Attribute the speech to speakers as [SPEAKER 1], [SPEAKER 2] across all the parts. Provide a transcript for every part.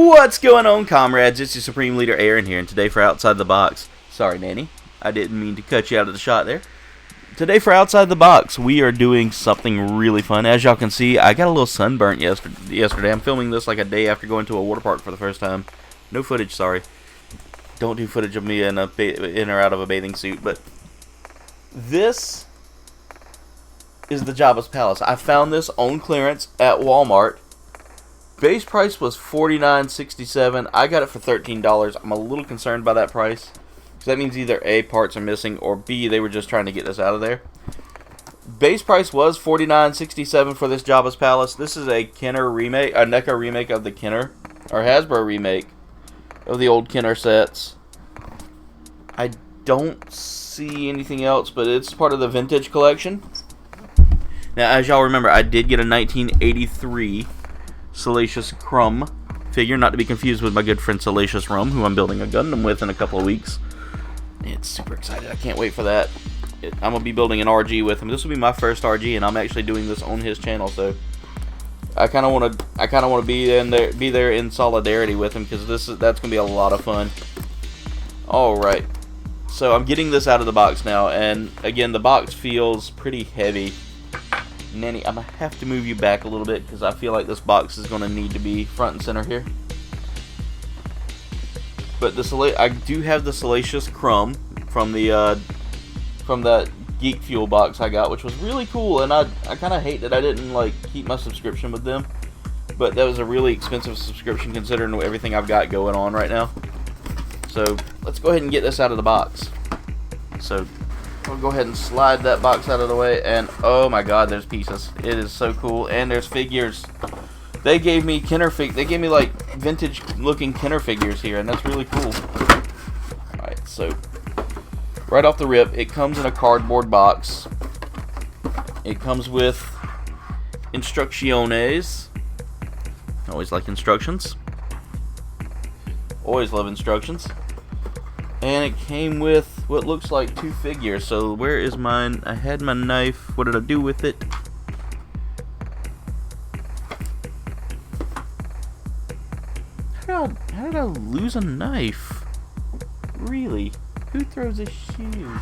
[SPEAKER 1] What's going on, comrades? It's your Supreme Leader Aaron here, and today for Outside the Box. Sorry, Nanny. I didn't mean to cut you out of the shot there. Today for Outside the Box, we are doing something really fun. As y'all can see, I got a little sunburnt yesterday. I'm filming this like a day after going to a water park for the first time. No footage, sorry. Don't do footage of me in or out of a bathing suit, but this is the Jabba's Palace. I found this on clearance at Walmart. Base price was $49.67. I got it for $13. I'm a little concerned by that price, because that means either A, parts are missing, or B, they were just trying to get this out of there. Base price was $49.67 for this Jabba's Palace. This is a Kenner remake, a NECA remake of the Kenner, or Hasbro remake of the old Kenner sets. I don't see anything else, but it's part of the vintage collection. Now, as y'all remember, I did get a 1983 Salacious Crumb figure, not to be confused with my good friend Salacious Rum, who I'm building a Gundam with in a couple of weeks. It's super excited. I can't wait for that. I'm gonna be building an RG with him. This will be my first RG, and I'm actually doing this on his channel. So I kind of want to be there in solidarity with him, because that's gonna be a lot of fun. All right. So I'm getting this out of the box now, and again, the box feels pretty heavy. Nanny, I'm going to have to move you back a little bit, because I feel like this box is going to need to be front and center here. But I do have the Salacious Crumb from that Geek Fuel box I got, which was really cool, and I kind of hate that I didn't keep my subscription with them. But that was a really expensive subscription considering everything I've got going on right now. So let's go ahead and get this out of the box. So I'll go ahead and slide that box out of the way, and oh my god, there's pieces. It is so cool, and there's figures. They gave me vintage looking Kenner figures here, and that's really cool. Alright, so right off the rip, it comes in a cardboard box. It comes with instrucciones. Always like instructions. Always love instructions. And it came with what looks like 2 figures. So where is mine? I had my knife. What did I do with it? How did I lose a knife? Really? Who throws a shoe?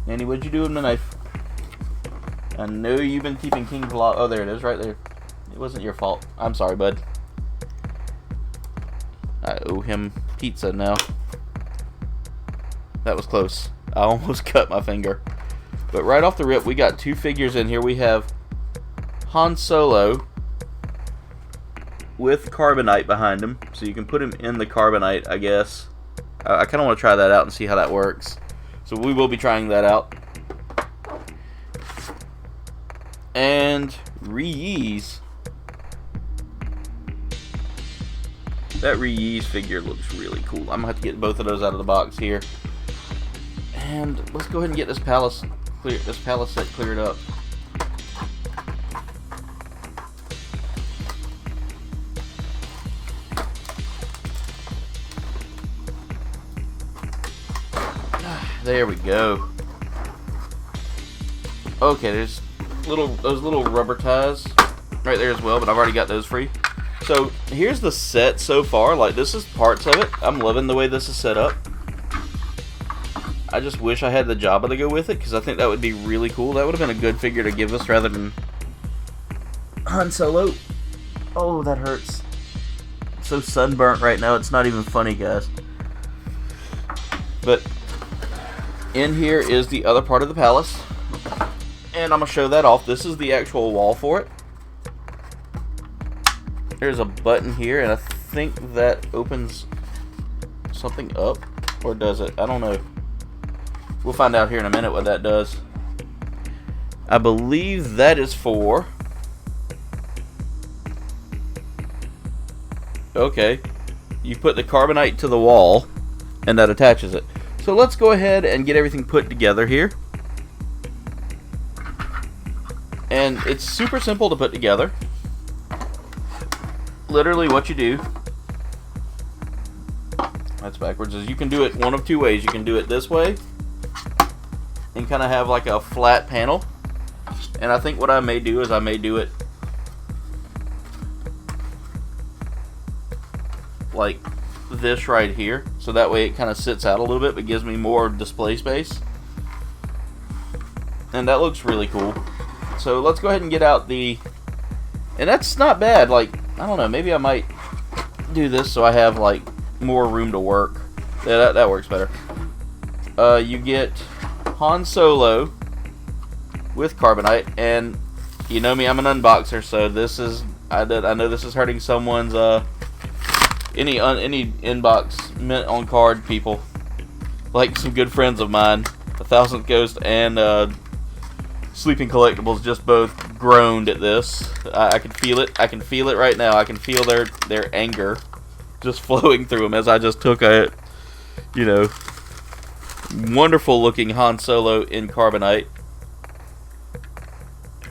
[SPEAKER 1] Nanny, what'd you do with my knife? I know you've been keeping King's Law. Oh, there it is, right there. It wasn't your fault. I'm sorry, bud. I owe him pizza now. That was close. I almost cut my finger. But right off the rip, we got 2 figures in here. We have Han Solo with carbonite behind him. So you can put him in the carbonite, I guess. I kind of want to try that out and see how that works. So we will be trying that out. And Reese. That Reese figure looks really cool. I'm going to have to get both of those out of the box here. And let's go ahead and get this palace set cleared up. There we go. Okay, there's those little rubber ties right there as well, but I've already got those free. So here's the set so far. This is parts of it. I'm loving the way this is set up. I just wish I had the Jabba to go with it, because I think that would be really cool. That would have been a good figure to give us rather than Han Solo. Oh, that hurts. I'm so sunburnt right now, it's not even funny, guys. But in here is the other part of the palace, and I'm going to show that off. This is the actual wall for it. There's a button here, and I think that opens something up, or does it? I don't know. We'll find out here in a minute what that does. I believe that is for... Okay. You put the carbonite to the wall, and that attaches it. So let's go ahead and get everything put together here. And it's super simple to put together. Literally what you do... That's backwards. Is you can do it one of 2 ways. You can do it this way, and kind of have like a flat panel. And I think what I may do is I may do it like this right here, so that way it kind of sits out a little bit but gives me more display space, and that looks really cool. So let's go ahead and get out the, and that's not bad. Like, I don't know, maybe I might do this so I have like more room to work. Yeah, that works better. You get Han Solo with carbonite, and you know me, I'm an unboxer, so this is, I know this is hurting someone's any inbox mint on card people, like some good friends of mine, 1000th Ghost and Sleeping Collectibles, just both groaned at this. I can feel it. I can feel it right now. I can feel their anger just flowing through them as I just took a, you know, wonderful looking Han Solo in carbonite.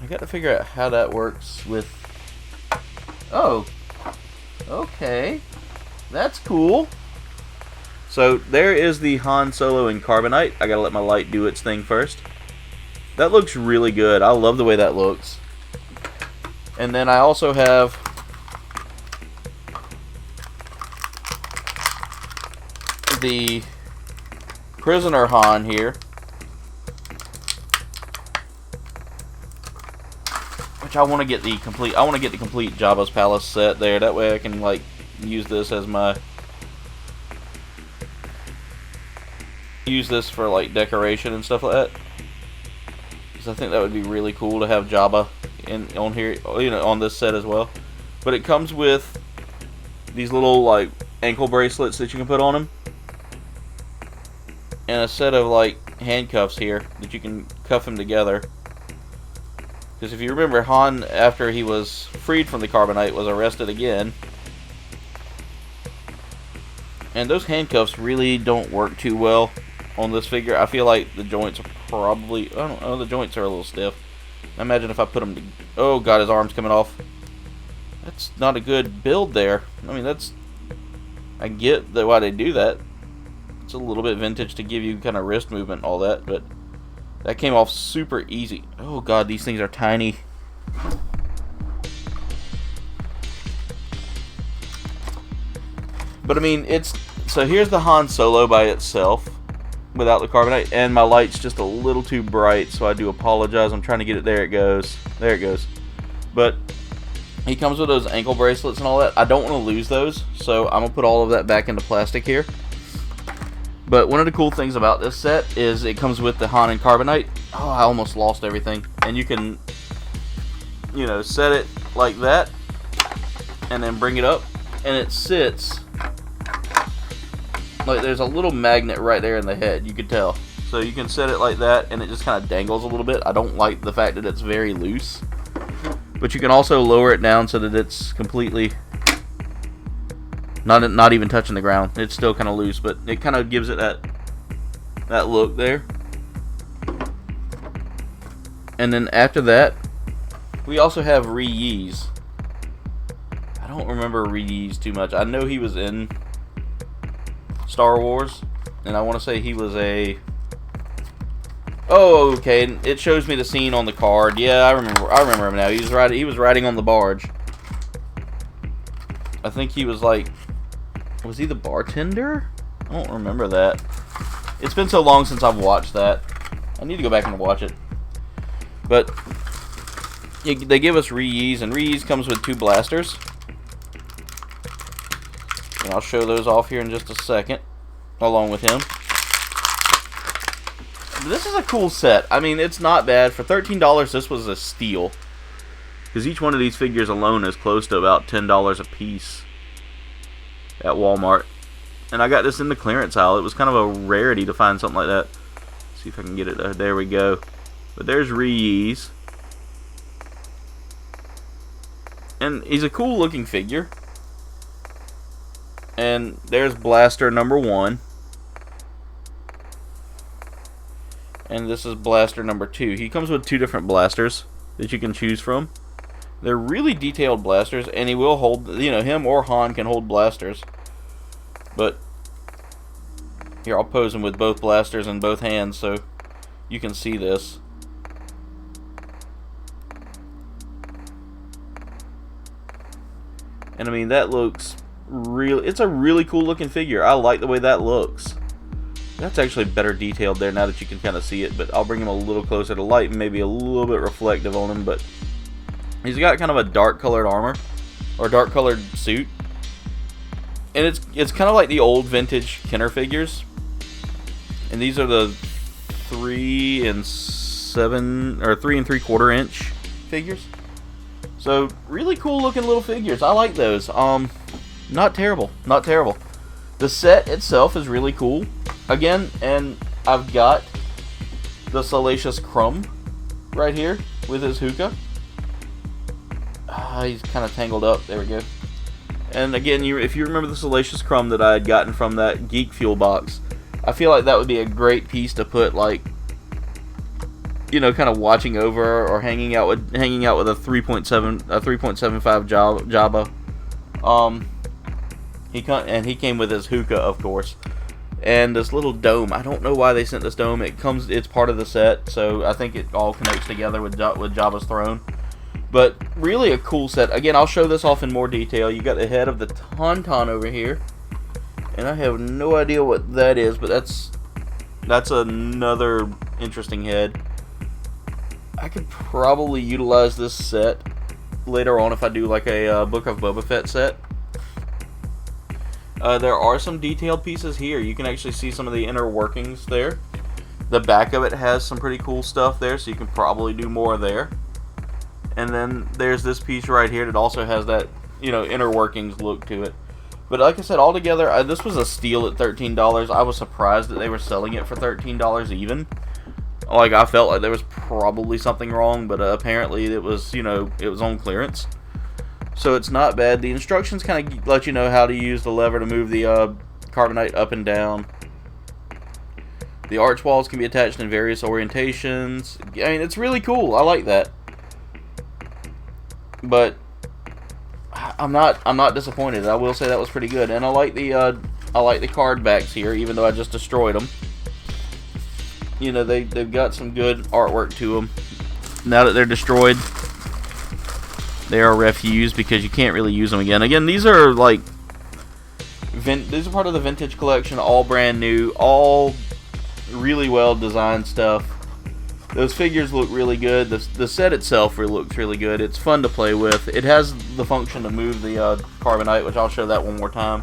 [SPEAKER 1] I got to figure out how that works with. Oh, okay, that's cool. So there is the Han Solo in carbonite. I gotta let my light do its thing first. That looks really good. I love the way that looks. And then I also have the Prisoner Han here, which I want to get the complete. I want to get the complete Jabba's Palace set there. That way I can like use this as my for like decoration and stuff like that. Because I think that would be really cool to have Jabba on here, you know, on this set as well. But it comes with these little like ankle bracelets that you can put on him, and a set of like handcuffs here that you can cuff him together. Because if you remember, Han, after he was freed from the carbonite, was arrested again. And those handcuffs really don't work too well on this figure. I feel like the joints are probably, I don't know, the joints are a little stiff. Imagine if I put them to, oh god, his arm's coming off. That's not a good build there. I mean, that's, I get why they do that. It's a little bit vintage to give you kind of wrist movement and all that, but that came off super easy. Oh god, these things are tiny. But I mean, it's, so here's the Han Solo by itself without the carbonite, and my light's just a little too bright, so I do apologize. I'm trying to get it. There it goes. There it goes. But he comes with those ankle bracelets and all that. I don't want to lose those, so I'm going to put all of that back into plastic here. But one of the cool things about this set is it comes with the Han and carbonite. Oh, I almost lost everything. And you can, you know, set it like that and then bring it up, and it sits like there's a little magnet right there in the head, you could tell. So you can set it like that and it just kind of dangles a little bit. I don't like the fact that it's very loose. But you can also lower it down so that it's completely not even touching the ground. It's still kind of loose, but it kind of gives it that look there. And then after that, we also have Ree-Yees. I don't remember Ree-Yees too much. I know he was in Star Wars, and I want to say he was a, oh, okay, it shows me the scene on the card. Yeah, I remember him now. He was riding on the barge. I think he was like, was he the bartender? I don't remember that. It's been so long since I've watched that. I need to go back and watch it. But they give us Ree-Yees, and Ree-Yees comes with 2 blasters. And I'll show those off here in just a second, along with him. But this is a cool set. I mean, it's not bad. For $13, this was a steal. Because each one of these figures alone is close to about $10 a piece at Walmart. And I got this in the clearance aisle. It was kind of a rarity to find something like that. Let's see if I can get it. There we go. But there's Ree-Yees. And he's a cool looking figure. And there's blaster number 1. And this is blaster number 2. He comes with 2 different blasters that you can choose from. They're really detailed blasters, and he will hold, you know, him or Han can hold blasters. But here, I'll pose him with both blasters in both hands so you can see this. And I mean, that looks it's a really cool looking figure. I like the way that looks. That's actually better detailed there now that you can kind of see it, but I'll bring him a little closer to light and maybe a little bit reflective on him. But he's got kind of a dark colored armor, or dark colored suit, and it's kind of like the old vintage Kenner figures. And these are the 3 and 3 3/4 inch figures. So really cool looking little figures. I like those. Not terrible, not terrible. The set itself is really cool. Again, and I've got the Salacious Crumb right here with his hookah. He's kind of tangled up. There we go. And again, if you remember the Salacious Crumb that I had gotten from that Geek Fuel box, I feel like that would be a great piece to put, like, you know, kind of watching over or hanging out with a 3.75 Jabba. He came with his hookah, of course, and this little dome. I don't know why they sent this dome. It's part of the set, so I think it all connects together with Jabba's throne. But really a cool set. Again, I'll show this off in more detail. You got the head of the Tauntaun over here, and I have no idea what that is, but that's another interesting head. I could probably utilize this set later on if I do like a Book of Boba Fett set. There are some detailed pieces here. You can actually see some of the inner workings there. The back of it has some pretty cool stuff there, so you can probably do more there. And then there's this piece right here that also has that, you know, inner workings look to it. But like I said, altogether, this was a steal at $13. I was surprised that they were selling it for $13 even. Like, I felt like there was probably something wrong, but apparently it was, you know, it was on clearance. So it's not bad. The instructions kind of let you know how to use the lever to move the carbonite up and down. The arch walls can be attached in various orientations. I mean, it's really cool. I like that. But I'm not disappointed. I will say that was pretty good, and I like the card backs here, even though I just destroyed them. You know, they've got some good artwork to them. Now that they're destroyed, they are refuse because you can't really use them again. Again, these are like these are part of the vintage collection, all brand new, all really well designed stuff. Those figures look really good. The set itself looks really good. It's fun to play with. It has the function to move the carbonite, which I'll show that one more time.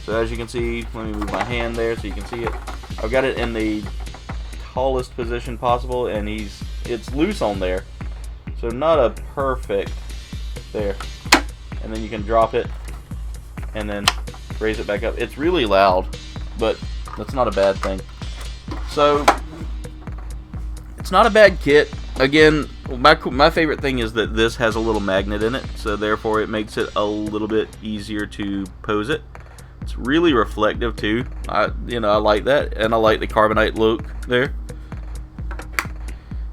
[SPEAKER 1] So as you can see, let me move my hand there so you can see it. I've got it in the tallest position possible, and it's loose on there. So not a perfect there. And then you can drop it and then raise it back up. It's really loud, but that's not a bad thing. So it's not a bad kit. Again, my favorite thing is that this has a little magnet in it, so therefore it makes it a little bit easier to pose it. It's really reflective too. I like that, and I like the carbonite look there.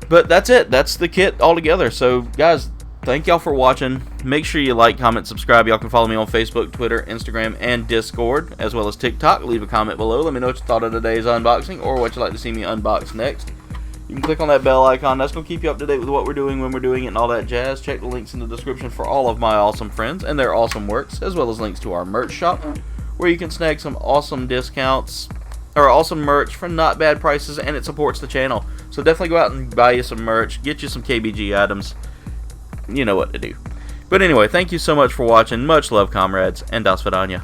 [SPEAKER 1] But that's it. That's the kit altogether. So guys, thank y'all for watching. Make sure you like, comment, subscribe. Y'all can follow me on Facebook, Twitter, Instagram, and Discord, as well as TikTok. Leave a comment below. Let me know what you thought of today's unboxing, or what you'd like to see me unbox next. You can click on that bell icon. That's going to keep you up to date with what we're doing, when we're doing it, and all that jazz. Check the links in the description for all of my awesome friends and their awesome works, as well as links to our merch shop, where you can snag some awesome discounts, or awesome merch for not bad prices, and it supports the channel. So definitely go out and buy you some merch, get you some KBG items. You know what to do. But anyway, thank you so much for watching. Much love, comrades, and das vidanya.